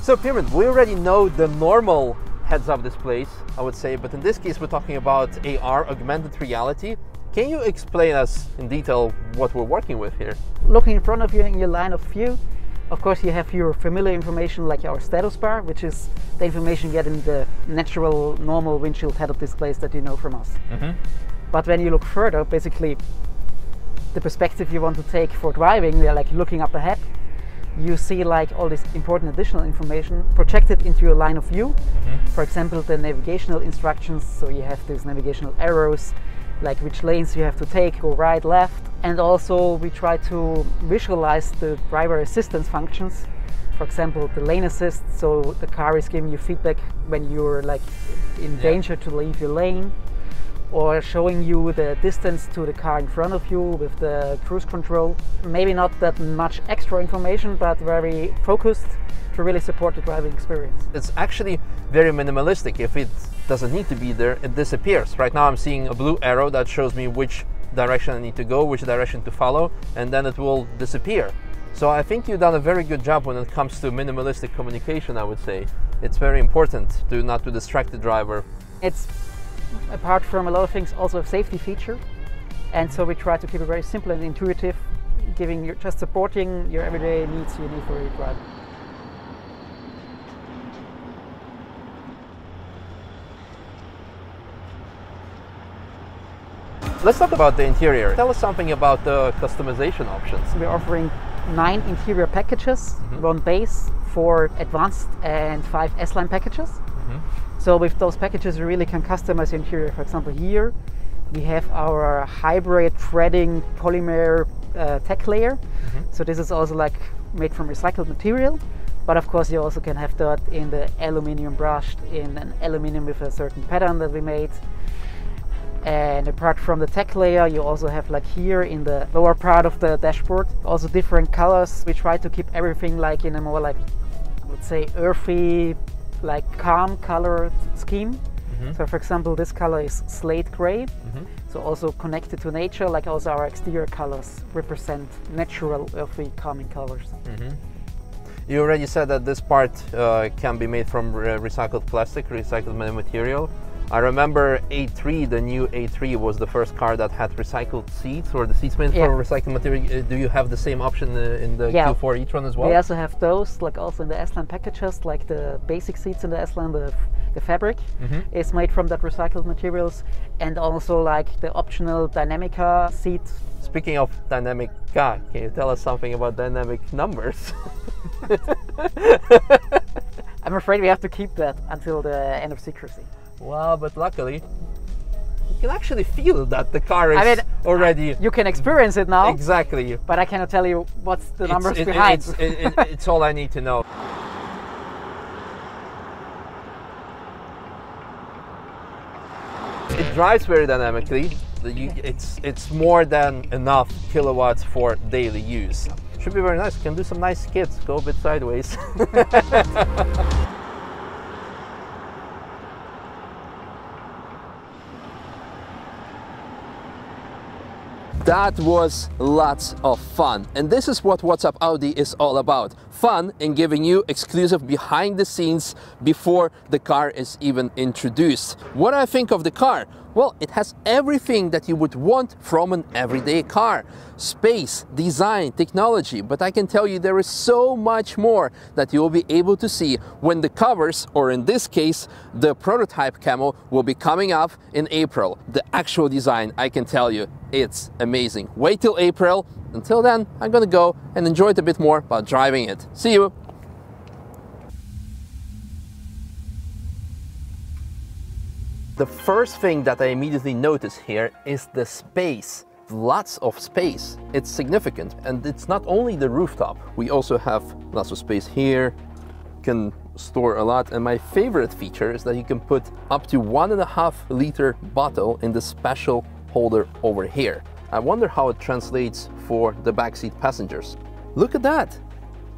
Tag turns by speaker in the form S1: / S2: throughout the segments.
S1: So Pyramid, we already know the normal heads-up displays, I would say, but in this case we're talking about AR, augmented reality. Can you explain us in detail what we're working with here?
S2: Looking in front of you in your line of view, of course you have your familiar information like our status bar, which is the information you get in the natural, normal windshield head-up displays that you know from us. But when you look further, basically the perspective you want to take for driving, we are like looking up ahead. You see like all this important additional information projected into your line of view. For example, the navigational instructions, so you have these navigational arrows, like which lanes you have to take, go right, left. And also we try to visualize the driver assistance functions. For example, the lane assist, so the car is giving you feedback when you're like in danger to leave your lane, or showing you the distance to the car in front of you with the cruise control. Maybe not that much extra information, but very focused to really support the driving experience.
S1: It's actually very minimalistic. If it doesn't need to be there, it disappears. Right now I'm seeing a blue arrow that shows me which direction I need to go, which direction to follow, and then it will disappear. So I think you've done a very good job when it comes to minimalistic communication, I would say. It's very important not to distract the driver.
S2: It's, apart from a lot of things, also a safety feature. And so we try to keep it very simple and intuitive, just supporting your everyday needs you need for your driving.
S1: Let's talk about the interior. Tell us something about the customization options.
S2: We're offering 9 interior packages, 1 base, 4 advanced and 5 S-Line packages. So with those packages you really can customize your interior. For example, here we have our hybrid threading polymer tech layer. So this is also like made from recycled material, but of course you also can have that in the aluminum brushed, in an aluminum with a certain pattern that we made. And apart from the tech layer, you also have like here in the lower part of the dashboard also different colors. We try to keep everything like in a more like, I would say, earthy, like calm colored scheme. So for example, this color is slate gray, so also connected to nature, like also our exterior colors represent natural earthy calming colors.
S1: You already said that this part can be made from recycled plastic, recycled material. I remember A3, the new A3 was the first car that had recycled seats, or the seats made from recycled material. Do you have the same option in the Q4 e-tron as well?
S2: We also have those, like also in the S-Line packages, like the basic seats in the S-Line, the fabric is made from that recycled materials, and also like the optional Dynamica seat.
S1: Speaking of Dynamica, can you tell us something about dynamic numbers?
S2: I'm afraid we have to keep that until the end of secrecy.
S1: Well, but luckily, you can actually feel that the car is already...
S2: You can experience it now.
S1: Exactly.
S2: But I cannot tell you what's the numbers behind.
S1: It's all I need to know. It drives very dynamically. It's more than enough kilowatts for daily use. Should be very nice. You can do some nice skids, go a bit sideways. That was lots of fun, and this is what What's Up Audi is all about. Fun in giving you exclusive behind the scenes before the car is even introduced. What do I think of the car? Well, it has everything that you would want from an everyday car. Space, design, technology, but I can tell you there is so much more that you will be able to see when the covers, or in this case, the prototype camo, will be coming up in April. The actual design, I can tell you, it's amazing. Wait till April. Until then, I'm gonna go and enjoy it a bit more while driving it. See you! The first thing that I immediately notice here is the space. Lots of space. It's significant, and it's not only the rooftop. We also have lots of space here. You can store a lot, and my favorite feature is that you can put up to 1.5 liter bottle in the special holder over here. I wonder how it translates for the backseat passengers. Look at that!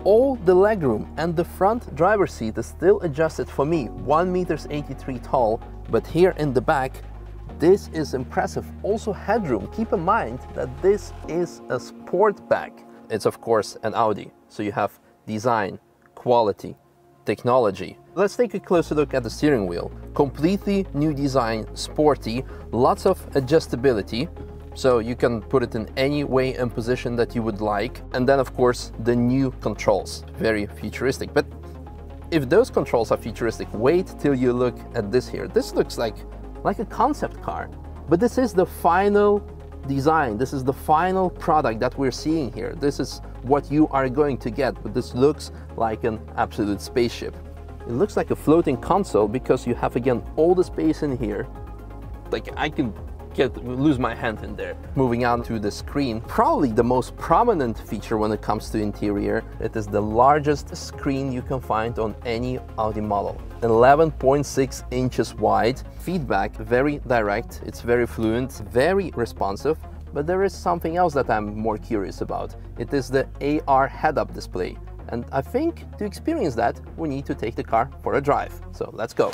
S1: All the legroom and the front driver's seat is still adjusted for me, 1.83 meters tall, but here in the back, this is impressive. Also headroom. Keep in mind that this is a sport back. It's of course an Audi, so you have design, quality, technology. Let's take a closer look at the steering wheel. Completely new design, sporty, lots of adjustability, so you can put it in any way and position that you would like. And then of course the new controls, very futuristic. But if those controls are futuristic, wait till you look at this here. This looks like a concept car, but this is the final design. This is the final product that we're seeing here. This is what you are going to get, but this looks like an absolute spaceship. It looks like a floating console because you have again all the space in here. Like I can lose my hand in there. Moving on to the screen, probably the most prominent feature when it comes to interior, it is the largest screen you can find on any Audi model. 11.6 inches wide, feedback very direct, it's very fluent, very responsive. But there is something else that I'm more curious about. It is the AR head-up display. And I think to experience that, we need to take the car for a drive. So let's go.